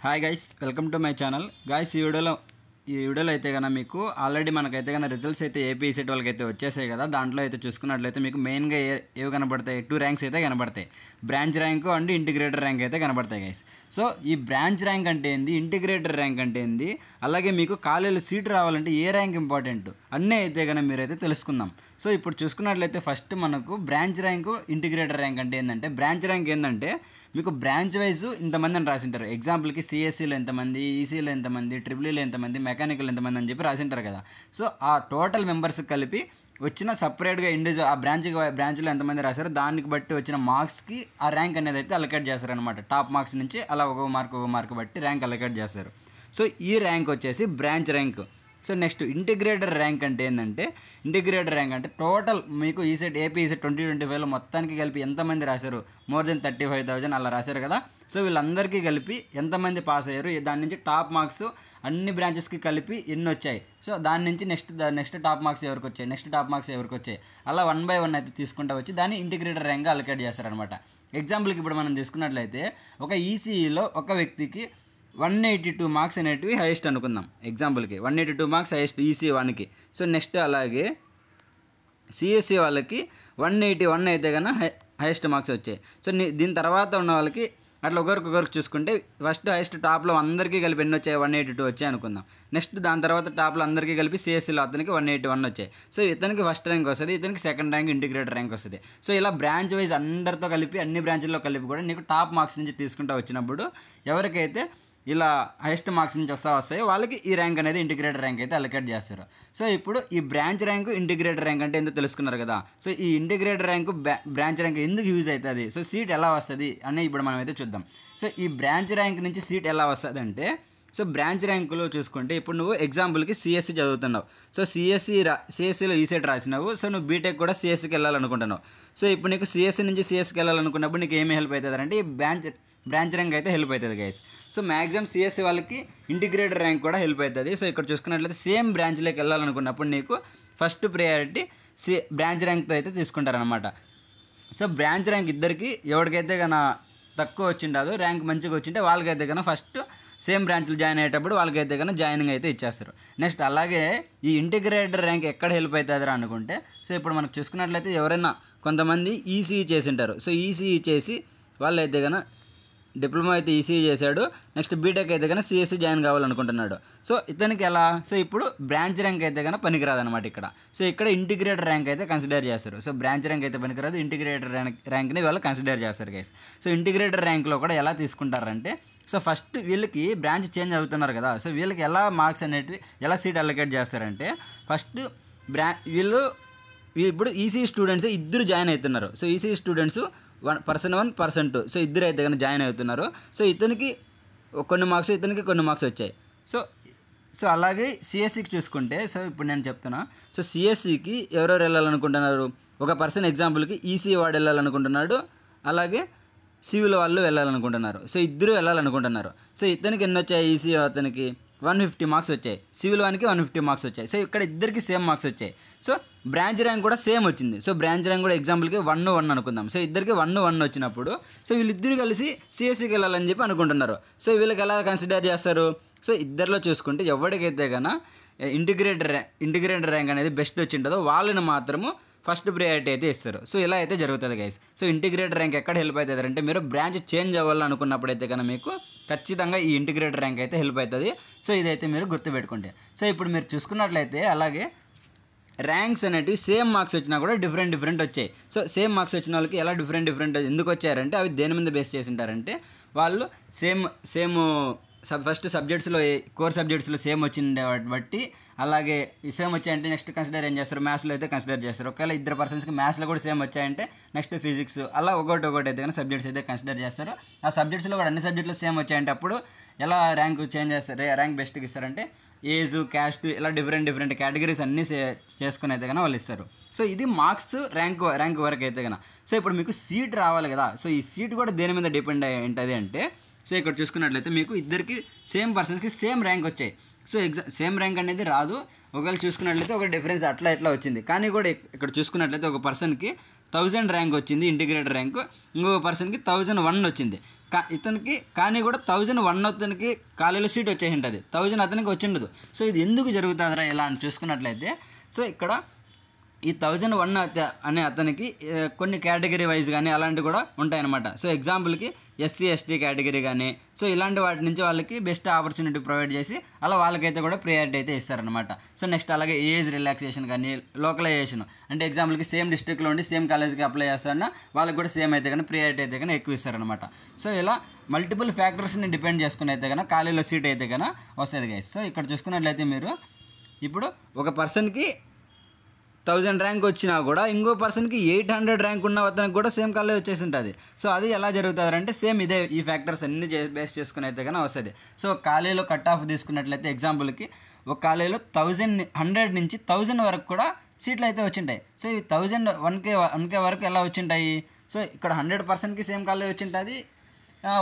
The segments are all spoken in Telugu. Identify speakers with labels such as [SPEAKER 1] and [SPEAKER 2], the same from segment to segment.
[SPEAKER 1] Hi guys, welcome to my channel. Guys, ఈ వీడియోలో అయితే కన్నా మీకు ఆల్రెడీ మనకైతే కన్నా రిజల్ట్స్ అయితే ఏపీ సెట్ వాళ్ళకైతే వచ్చేసాయి కదా. దాంట్లో అయితే చూసుకున్నట్లయితే మీకు మెయిన్గా ఏవి కనబడతాయి, 2 ర్యాంక్స్ అయితే కనబడతాయి. Branch rank and integrator rank అయితే కనబడతాయి గైస్. సో ఈ బ్రాంచ్ ర్యాంక్ అంటే ఏంది, ఇంటిగ్రేటర్ ర్యాంక్ అంటే ఏంది, అలాగే మీకు కాలేజీలో సీట్ రావాలంటే ఏ ర్యాంక్ ఇంపార్టెంట్ అన్నీ అయితే కన్నా మీరైతే తెలుసుకుందాం. సో ఇప్పుడు చూసుకున్నట్లయితే ఫస్ట్ మనకు బ్రాంచ్ ర్యాంకు, ఇంటిగ్రేటర్ ర్యాంక్ అంటే ఏంటంటే, బ్రాంచ్ ర్యాంక్ ఏంటంటే మీకు బ్రాంచ్ వైజ్ ఇంతమంది అని రాసింటారు. ఎగ్జాంపుల్కి సిఎస్సిలో ఎంతమంది, ఈసీలో ఎంతమంది, ట్రిపుల్ఈలో ఎంతమంది, మెకానికల్ ఎంతమంది అని చెప్పి రాసింటారు కదా. సో ఆ టోటల్ మెంబర్స్కి కలిపి వచ్చిన సపరేట్గా ఇండివిజువల్ ఆ బ్రాంచ్లో ఎంతమంది రాశారో దానికి బట్టి వచ్చిన మార్క్స్కి ఆ ర్యాంక్ అనేది అయితే అలొకేట్ చేస్తారనమాట. టాప్ మార్క్స్ నుంచి అలా ఒక మార్క్ బట్టి ర్యాంక్ అలొకేట్ చేస్తారు. సో ఈ ర్యాంక్ వచ్చేసి branch rank. So next integrator rank అంటే ఏంటంటే, ఇంటిగ్రేటర్ ర్యాంక్ అంటే టోటల్ మీకు ఏపీ ఈసెట్ 2025లో మొత్తానికి కలిపి ఎంతమంది రాశారు, మోర్ దెన్ 35,000 అలా రాశారు కదా. సో వీళ్ళందరికీ కలిపి ఎంతమంది పాస్ అయ్యారు, దాని నుంచి టాప్ మార్క్స్ అన్ని బ్రాంచెస్కి కలిపి ఎన్ని వచ్చాయి, సో దాని నుంచి నెక్స్ట్ టాప్ మార్క్స్ ఎవరికి వచ్చాయి, అలా 1 by 1 అయితే తీసుకుంటూ వచ్చి దాన్ని ఇంటిగ్రేటర్ ర్యాంక్గా అలొకేట్ చేస్తారనమాట. ఎగ్జాంపుల్కి ఇప్పుడు మనం తీసుకున్నట్లయితే ఒక ఈసీఈలో ఒక వ్యక్తికి 182 మార్క్స్ అనేటివి హైయెస్ట్ అనుకుందాం. ఎగ్జాంపుల్కి 182 మార్క్స్ హైయెస్ట్ ఈసీ 1కి. సో నెక్స్ట్ అలాగే సిఎస్సి వాళ్ళకి 181 అయితే కన్నా హైయెస్ట్ మార్క్స్ వచ్చాయి. సో దీని తర్వాత ఉన్న వాళ్ళకి అట్లా ఒకరికి చూసుకుంటే ఫస్ట్ హైయెస్ట్ టాప్లో అందరికీ కలిపి ఎన్ని వచ్చాయి, 182 వచ్చాయి అనుకుందాం. నెక్స్ట్ దాని తర్వాత టాప్లో అందరికీ కలిపి సిఎస్సిలో అతనికి 181 వచ్చాయి. సో ఇతనికి ఫస్ట్ ర్యాంక్ వస్తుంది, ఇతనికి సెకండ్ ర్యాంక్, ఇంటిగ్రేటర్ ర్యాంక్ వస్తుంది. సో ఇలా బ్రాంచ్ వైజ్ అందరితో కలిపి అన్ని బ్రాంచ్ల్లో కలిపి కూడా నీకు టాప్ మార్క్స్ నుంచి తీసుకుంటూ వచ్చినప్పుడు ఎవరికైతే ఇలా హైయెస్ట్ మార్క్స్ నుంచి వస్తాయో వాళ్ళకి ఈ ర్యాంక్ అనేది ఇంటిగ్రేటర్ ర్యాంక్ అయితే అలొకేట్ చేస్తారు. సో ఇప్పుడు ఈ బ్రాంచ్ ర్యాంకు, ఇంటిగ్రేటర్ ర్యాంక్ అంటే ఎందుకు తెలుసుకున్నారు కదా. సో ఈ ఇంటిగ్రేటర్ ర్యాంకు, బ్రాంచ్ ర్యాంక్ ఎందుకు యూజ్ అవుతుంది, సో సీట్ ఎలా వస్తుంది అని ఇప్పుడు మనం అయితే చూద్దాం. సో ఈ బ్రాంచ్ ర్యాంక్ నుంచి సీట్ ఎలా వస్తుంది అంటే, సో బ్రాంచ్ ర్యాంకులో చూసుకుంటే ఇప్పుడు నువ్వు ఎగ్జాంపుల్కి సిఎస్సి చదువుతున్నావు. సో సిఎస్సిలో ఈసెట్ రాసినావు. సో నువ్వు బీటెక్ కూడా సిఎస్సికి వెళ్ళాలనుకుంటున్నావు. సో ఇప్పుడు నీకు సిఎస్సి నుంచి సిఎస్సికి వెళ్ళాలనుకున్నప్పుడు నీకు ఏమి హెల్ప్ అవుతుంది అంటే, ఈ బ్రాంచ్ ర్యాంక్ అయితే హెల్ప్ అవుతుంది గైస్. సో మ్యాక్సిమం సిఎస్సి వాళ్ళకి ఇంటిగ్రేటర్ ర్యాంక్ కూడా హెల్ప్ అవుతుంది. సో ఇక్కడ చూసుకున్నట్లయితే సేమ్ బ్రాంచ్లోకి వెళ్ళాలనుకున్నప్పుడు నీకు ఫస్ట్ ప్రయారిటీ బ్రాంచ్ ర్యాంక్తో అయితే తీసుకుంటారనమాట. సో బ్రాంచ్ ర్యాంక్ ఇద్దరికి ఎవరికైతే కన్నా తక్కువ వచ్చిండదో, ర్యాంక్ మంచిగా వచ్చింటే వాళ్ళకైతే కన్నా ఫస్ట్ సేమ్ బ్రాంచ్లు జాయిన్ అయ్యేటప్పుడు వాళ్ళకైతే కన్నా జాయినింగ్ అయితే ఇచ్చేస్తారు. నెక్స్ట్ అలాగే ఈ ఇంటిగ్రేటర్ ర్యాంక్ ఎక్కడ హెల్ప్ అవుతుందిరా అనుకుంటే, సో ఇప్పుడు మనకు చూసుకున్నట్లయితే ఎవరైనా కొంతమంది ఈసీఈ చేసింటారు. సో ఈసీఈ చేసి వాళ్ళైతే కన్నా డిప్లొమా అయితే ఈసీఈ చేశాడు, నెక్స్ట్ బీటెక్ అయితే కన్నా సిఎస్సి జాయిన్ కావాలనుకుంటున్నాడు. సో ఇతనికి ఎలా, సో ఇప్పుడు బ్రాంచ్ ర్యాంక్ అయితే కన్నా పనికిరాదనమాట ఇక్కడ. సో ఇక్కడ ఇంటిగ్రేటర్ ర్యాంక్ అయితే కన్సిడర్ చేస్తారు. సో బ్రాంచ్ ర్యాంక్ అయితే పనికిరాదు, ఇంటిగ్రేటర్ ర్యాంక్ని వాళ్ళు కన్సిడర్ చేస్తారు గైస్. సో ఇంటిగ్రేటర్ ర్యాంక్లో కూడా ఎలా తీసుకుంటారంటే, సో ఫస్ట్ వీళ్ళకి బ్రాంచ్ చేంజ్ అవుతున్నారు కదా. సో వీళ్ళకి ఎలా మార్క్స్ అనేటివి, ఎలా సీట్ అలొకేట్ చేస్తారంటే, ఫస్ట్ వీళ్ళు ఇప్పుడు ఈసీ స్టూడెంట్స్ ఇద్దరు జాయిన్ అవుతున్నారు. So EC students 1 person 2, so ఇద్దరు అయితే కానీ జాయిన్ అవుతున్నారు. సో ఇతనికి కొన్ని మార్క్స్, ఇతనికి కొన్ని మార్క్స్ వచ్చాయి. సో అలాగే సిఎస్సికి చూసుకుంటే, సో ఇప్పుడు నేను చెప్తున్నా, సో సిఎస్సికి ఎవరెవరు వెళ్ళాలనుకుంటున్నారు, ఒక పర్సన్ ఎగ్జాంపుల్కి ఈసీ వాడు వెళ్ళాలనుకుంటున్నాడు, అలాగే సివిల్ వాళ్ళు వెళ్ళాలనుకుంటున్నారు. సో ఇద్దరు వెళ్ళాలనుకుంటున్నారు. సో ఇతనికి ఎన్ని వచ్చాయి, ఈసీ అతనికి 150 మార్క్స్ వచ్చాయి, సివిల్ వానికి 150 మార్క్స్ వచ్చాయి. సో ఇక్కడ ఇద్దరికి సేమ్ మార్క్స్ వచ్చాయి. సో బ్రాంచ్ ర్యాంక్ కూడా సేమ్ వచ్చింది. సో బ్రాంచ్ ర్యాంక్ కూడా ఎగ్జాంపుల్కి 1-1 అనుకుందాం. సో ఇద్దరికి 1-1 వచ్చినప్పుడు, సో వీళ్ళిద్దరు కలిసి సిఎస్సికి వెళ్ళాలని చెప్పి అనుకుంటున్నారు. సో వీళ్ళకి ఎలా కన్సిడర్ చేస్తారు, సో ఇద్దరిలో చూసుకుంటే ఎవరికైతే కన్నా ఇంటిగ్రేటర్ ర్యాంక్ అనేది బెస్ట్ వచ్చింటుందో వాళ్ళని మాత్రము ఫస్ట్ ప్రయారిటీ అయితే ఇస్తారు. సో ఇలా అయితే జరుగుతుంది గైస్. సో ఇంటిగ్రేటర్ ర్యాంక్ ఎక్కడ హెల్ప్ అవుతుంది అంటే, మీరు బ్రాంచ్ చేంజ్ అవ్వాలనుకున్నప్పుడు అయితే కన్నా మీకు ఖచ్చితంగా ఈ ఇంటిగ్రేటర్ ర్యాంక్ అయితే హెల్ప్ అవుతుంది. సో ఇదైతే మీరు గుర్తుపెట్టుకుంటే, సో ఇప్పుడు మీరు చూసుకున్నట్లయితే అలాగే ర్యాంక్స్ అనేటివి సేమ్ మార్క్స్ వచ్చినా కూడా డిఫరెంట్ వచ్చాయి. సో సేమ్ మార్క్స్ వచ్చిన వాళ్ళకి ఎలా డిఫరెంట్ ఎందుకు వచ్చారంటే, అవి దేని మీద బేస్ చేసి ఉంటారంటే, వాళ్ళు సేమ్ ఫస్ట్ సబ్జెక్ట్స్లో కోర్ సబ్జెక్ట్స్లో సేమ్ వచ్చిండే బట్టి, అలాగే సేమ్ వచ్చాయంటే నెక్స్ట్ కన్సిడర్ ఏం చేస్తారు, మ్యాథ్స్లో అయితే కన్సిడర్ చేస్తారు. ఒకవేళ ఇద్దరు పర్సన్స్కి మ్యాథ్స్లో కూడా సేమ్ వచ్చాయంటే నెక్స్ట్ ఫిజిక్స్, అలా ఒకటి అయితే కానీ సబ్జెక్ట్స్ అయితే కన్సిడర్ చేస్తారు. ఆ సబ్జెక్ట్స్లో కూడా అన్ని సబ్జెక్టులు సేమ్ వచ్చాయంటే అప్పుడు ఎలా ర్యాంక్ చేంజ్ చేస్తారు, ర్యాంక్ బెస్ట్కి ఇస్తారంటే ఏజ్, క్యాస్ట్, ఇలా డిఫరెంట్ కేటగిరీస్ అన్నీ చేసుకుని అయితే కానీ వాళ్ళు ఇస్తారు. సో ఇది మార్క్స్ ర్యాంక్ వరకు అయితే కన్నా. సో ఇప్పుడు మీకు సీట్ రావాలి కదా. సో ఈ సీట్ కూడా దేని మీద డిపెండ్ అయ్యి ఉంటుంది అంటే, సో ఇక్కడ చూసుకున్నట్లయితే మీకు ఇద్దరికి సేమ్ పర్సన్స్కి సేమ్ ర్యాంక్ వచ్చాయి. సో సేమ్ ర్యాంక్ అనేది రాదు, ఒకవేళ చూసుకున్నట్లయితే ఒక డిఫరెన్స్ అట్లా వచ్చింది. కానీ కూడా ఇక్కడ చూసుకున్నట్లయితే ఒక పర్సన్కి 1000 ర్యాంక్ వచ్చింది ఇంటిగ్రేటర్ ర్యాంక్, ఇంకొక పర్సన్కి 1001 వచ్చింది. ఇతనికి కానీ కూడా 1001 అతనికి ఖాళీలో సీట్ వచ్చేసి ఉంటుంది, 1000 అతనికి వచ్చిండదు. సో ఇది ఎందుకు జరుగుతుందిరా ఇలా అని చూసుకున్నట్లయితే, సో ఇక్కడ ఈ 1001 అనే అతనికి కొన్ని కేటగిరీ వైజ్ కానీ అలాంటివి కూడా ఉంటాయన్నమాట. సో ఎగ్జాంపుల్కి ఎస్సీ ఎస్టీ కేటగిరీ కానీ, సో ఇలాంటి వాటి నుంచి వాళ్ళకి బెస్ట్ ఆపర్చునిటీ ప్రొవైడ్ చేసి అలా వాళ్ళకైతే కూడా ప్రియారిటీ అయితే ఇస్తారనమాట. సో నెక్స్ట్ అలాగే ఏజ్ రిలాక్సేషన్ కానీ, లోకలైజేషన్ అంటే ఎగ్జాంపుల్కి సేమ్ డిస్ట్రిక్ట్లో ఉండి సేమ్ కాలేజ్కి అప్లై చేస్తారన్నా వాళ్ళకి కూడా సేమ్ అయితే కానీ ప్రియారిటీ అయితే కానీ ఎక్కువ ఇస్తారనమాట. సో ఇలా మల్టిపుల్ ఫ్యాక్టర్స్ని డిపెండ్ చేసుకుని అయితే కానీ ఖాళీలో సీట్ అయితే కానీ వస్తుంది గైస్. సో ఇక్కడ చూసుకున్నట్లయితే మీరు ఇప్పుడు ఒక పర్సన్కి 1000 ర్యాంక్ వచ్చినా కూడా ఇంకో పర్సన్కి 800 ర్యాంక్ ఉన్న అతనికి కూడా సేమ్ కాలేజ్ వచ్చేసి ఉంటుంది. సో అది ఎలా జరుగుతుంది అంటే సేమ్ ఇదే ఈ ఫ్యాక్టర్స్ అన్ని బేస్ చేసుకుని అయితే కానీ వస్తుంది. సో కాలేజీలో కట్ ఆఫ్ తీసుకున్నట్లయితే ఎగ్జాంపుల్కి ఒక కాలేజీలో 100 నుంచి 1000 వరకు కూడా సీట్లు అయితే వచ్చింటాయి. సో ఇవి 1000 1K వరకు ఎలా వచ్చింటాయి? సో ఇక్కడ 100%కి సేమ్ కాలేజ్ వచ్చింటుంది,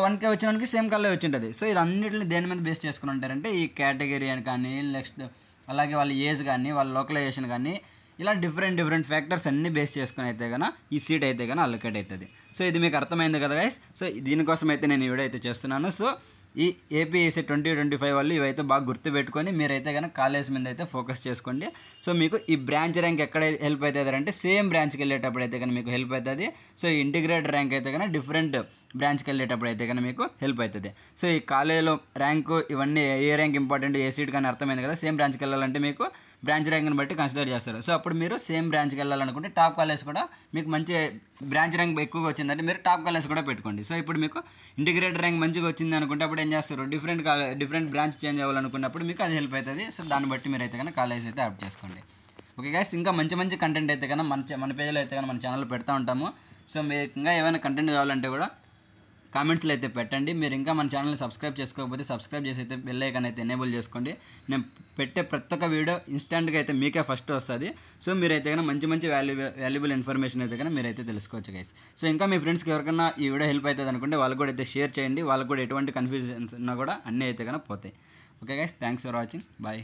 [SPEAKER 1] 1K వచ్చినానికి సేమ్ కాలేజ్ వచ్చింటుంది. సో ఇది అన్నిటిని దేని మీద బేస్ చేసుకుని ఉంటారంటే ఈ కేటగిరీ అని కానీ, నెక్స్ట్ అలాగే వాళ్ళ ఏజ్ కానీ, వాళ్ళ లోకలైజేషన్ కానీ, ఇలా డిఫరెంట్ ఫ్యాక్టర్స్ అన్నీ బేస్ చేసుకుని అయితే కన్నా ఈ సీట్ అయితే కానీ అలొకేట్ అవుతుంది. సో ఇది మీకు అర్థమైంది కదా గైస్. సో దీనికోసం అయితే నేను ఈ వీడియో అయితే చేస్తున్నాను. సో ఈ ఏపీఎస్సీ 2025 వాళ్ళు ఇవైతే బాగా గుర్తుపెట్టుకొని మీరైతే కనుక కాలేజ్ మీద అయితే ఫోకస్ చేసుకోండి. సో మీకు ఈ బ్రాంచ్ ర్యాంక్ ఎక్కడ హెల్ప్ అవుతుంది అంటే సేమ్ బ్రాంచ్కి వెళ్ళేటప్పుడు అయితే కానీ మీకు హెల్ప్ అవుతుంది. సో ఈ ఇంటిగ్రేటెడ్ ర్యాంక్ అయితే కానీ డిఫరెంట్ బ్రాంచ్కి వెళ్ళేటప్పుడు అయితే కానీ మీకు హెల్ప్ అవుతుంది. సో ఈ కాలేజీలో ర్యాంకు ఇవన్నీ ఏ ర్యాంక్ ఇంపార్టెంట్, ఏ సీట్ కానీ అర్థమైంది కదా. సేమ్ బ్రాంచ్కి వెళ్ళాలంటే మీకు బ్రాంచ్ ర్యాంక్ని బట్టి కన్సిడర్ చేస్తారు. సో అప్పుడు మీరు సేమ్ బ్రాంచ్కి వెళ్ళాలనుకుంటే టాప్ కాలేజ్ కూడా మీకు మంచి బ్రాంచ్ ర్యాంక్ ఎక్కువగా వచ్చిందంటే మీరు టాప్ కాలేజ్ కూడా పెట్టుకోండి. సో ఇప్పుడు మీకు ఇంటిగ్రేటెడ్ ర్యాంక్ మంచిగా వచ్చింది అనుకుంటే అప్పుడు ఏం చేస్తారు, డిఫరెంట్ బ్రాంచ్ చేంజ్ అవ్వాలనుకున్నప్పుడు మీకు అది హెల్ప్ అవుతుంది. సో దాన్ని బట్టి మీరు అయితే కన్నా కాలేజ్ అయితే యాడ్ చేసుకోండి. ఓకే గైస్, ఇంకా మంచి కంటెంట్ అయితే కన్నా మన పేజ్లో అయితే కన్నా మన ఛానల్లో పెడతా ఉంటాము. సో మీకు ఇంకా ఏమైనా కంటెంట్ కావాలంటే కూడా కామెంట్స్లో అయితే పెట్టండి. మీరు ఇంకా మన ఛానల్ని సబ్స్క్రైబ్ చేసుకోకపోతే సబ్స్క్రైబ్ చేసి అయితే బెల్ ఐకాన్ అయితే ఎనేబుల్ చేసుకోండి. నేను పెట్టే ప్రతి ఒక్క వీడియో ఇన్స్టెంట్గా అయితే మీకే ఫస్ట్ వస్తుంది. సో మీరైతే కన్నా మంచి వాల్యుబుల్ ఇన్ఫర్మేషన్ అయితే కానీ మీరైతే తెలుసుకోవచ్చు గైస్. సో ఇంకా మీ ఫ్రెండ్స్కి ఎవరికైనా ఈ వీడియో హెల్ప్ అవుతుంది అనుకుంటే వాళ్ళకు కూడా అయితే షేర్ చేయండి. వాళ్ళకు కూడా ఎటువంటి కన్ఫ్యూజన్స్ ఉన్నా కూడా అన్నీ అయితే కానీ పోతాయి. Okay guys, thanks for watching, bye.